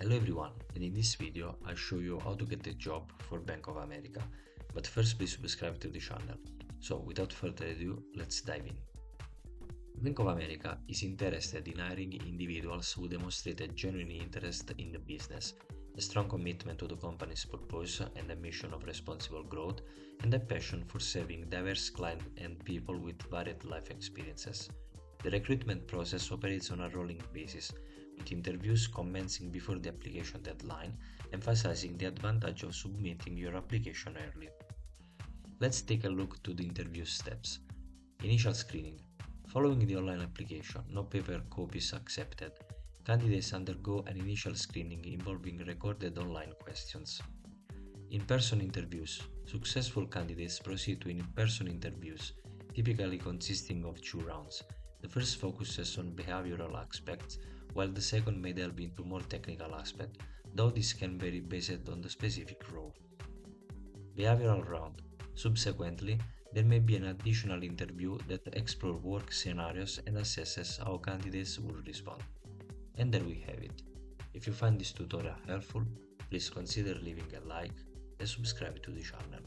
Hello everyone, and in this video I'll show you how to get a job for Bank of America. But first please subscribe to the channel. So without further ado, let's dive in. Bank of America is interested in hiring individuals who demonstrate a genuine interest in the business, a strong commitment to the company's purpose and a mission of responsible growth, and a passion for serving diverse clients and people with varied life experiences. The recruitment process operates on a rolling basis, with interviews commencing before the application deadline, emphasizing the advantage of submitting your application early. Let's take a look to the interview steps. Initial screening. Following the online application, no paper copies accepted. Candidates undergo an initial screening involving recorded online questions. In-person interviews. Successful candidates proceed to in-person interviews, typically consisting of 2 rounds. The first focuses on behavioral aspects, while the second may delve into more technical aspects, though this can vary based on the specific role. Behavioral round. Subsequently, there may be an additional interview that explores work scenarios and assesses how candidates will respond. And there we have it. If you find this tutorial helpful, please consider leaving a like and subscribe to the channel.